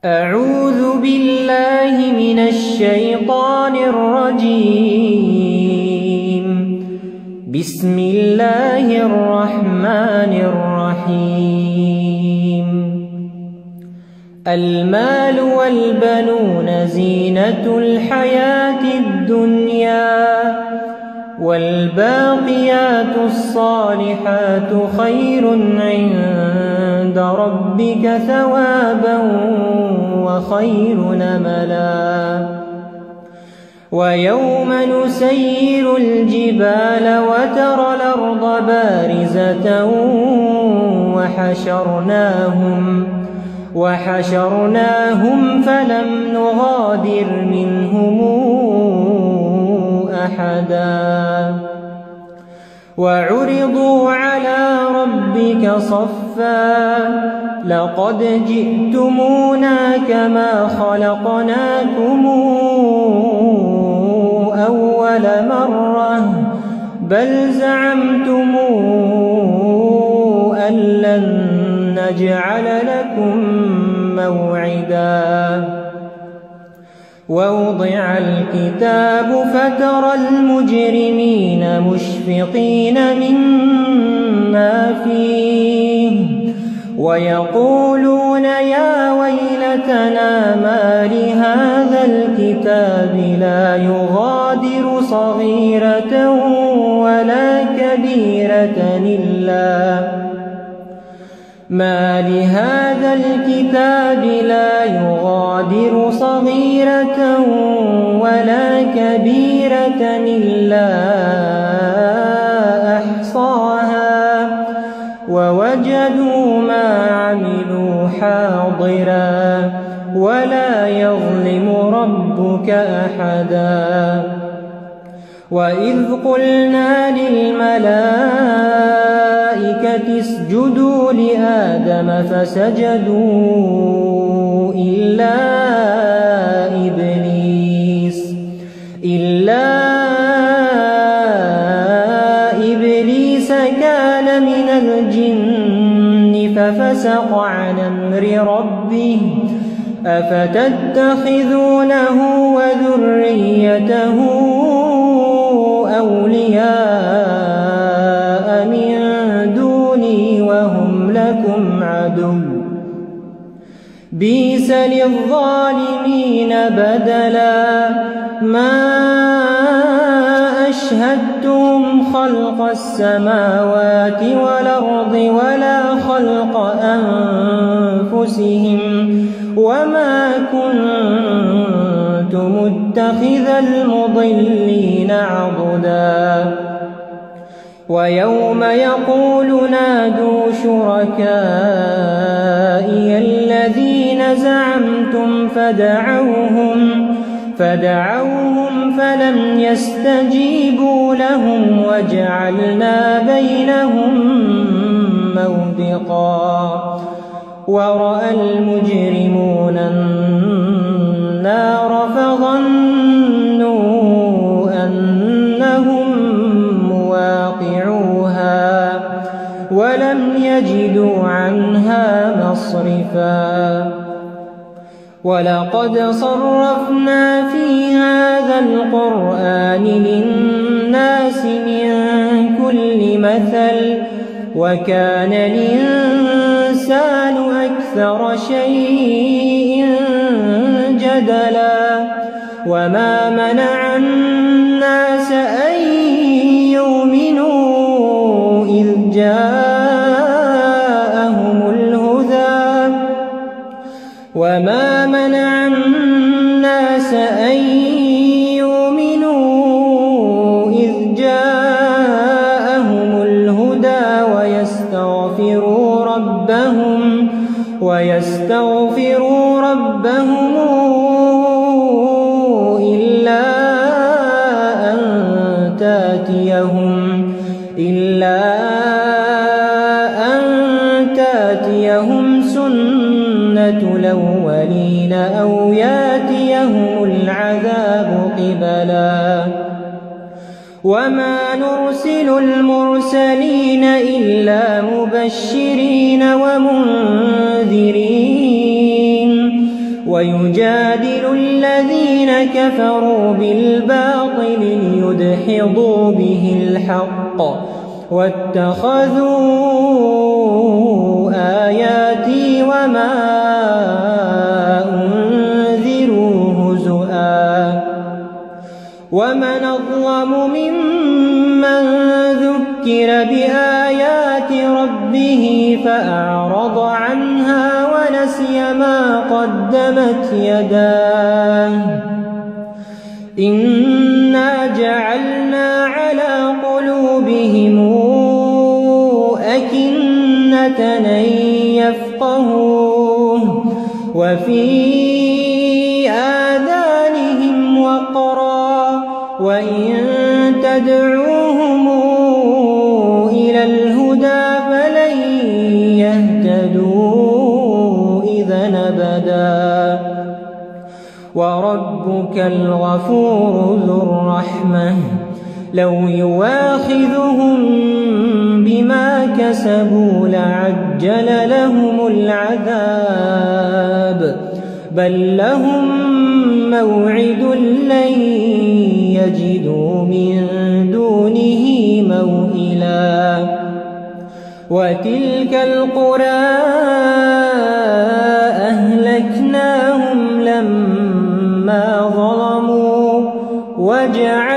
أعوذ بالله من الشيطان الرجيم. بسم الله الرحمن الرحيم. المال والبنون زينة الحياة الدنيا، والباقيات الصالحات خير عند ربك ثوابا وخير أملا. ويوم نسير الجبال وترى الأرض بارزة وحشرناهم فلم نغادر منهم أحدا. وعرضوا على ربك صفا لقد جئتمونا كما خلقناكم أول مرة بل زعمتم أن لن نجعل لكم موعدا. ووضع الكتاب فترى المجرمين مشفقين مما فيه ويقولون يا ويلتنا ما لهذا الكتاب لا يغادر صغيرة ولا كبيرة إلا أحصاها ووجدوا ما عملوا حاضرا ولا يظلم ربك أحدا. وإذ قلنا للملائكة اسجدوا لآدم فسجدوا إلا إبليس كان من الجن ففسق عن أمر ربه أفتتخذونه وذريته أولياء من دوني وهم لكم عدو بئس للظالمين بدلا. ما أشهدتهم خلق السماوات والأرض ولا خلق أنفسهم وما كنت متخذ المضلين عضدا. ويوم يقول نادوا شركائي الذين زعمتم فدعوهم فلم يستجيبوا لهم وجعلنا بينهم موبقا. ورأى المجرمون النار فظنوا أنهم مواقعوها ولم يجدوا عنها مصرفا. ولقد صرفنا في هذا القرآن للناس من كل مثل وكان الإنسان أكثر شيء جدلا. وما منع الناس أن يؤمنوا إذ جاءهم الهدى ويستغفروا ربهم إلا أن تأتيهم سنة الأولين أو يأتيهم العذاب قبلا. وما نرسل المرسلين إلا مبشرين ومنذرين ويجادل الذين كفروا بالباطل ليدحضوا به الحق واتخذوا آياتي وما أنذروا هزؤا ومن أظلم ممن ذكر بآيات ربه فأعرض عنها ونسي ما قدمت يداه إنا جعلنا على قلوبهم أكنة أن يفقهوه وفي آذانهم وقرا وإن تدعوهم إلى الهدى فلن يهتدوا إذا أبدا وربك الغفور ذو الرحمة لو يواخذهم بما كسبوا لعجل لهم العذاب بل لهم موعد لن يجدوا من دونه موئلا وتلك القرى أهلكناهم لما ظلموا وجعلنا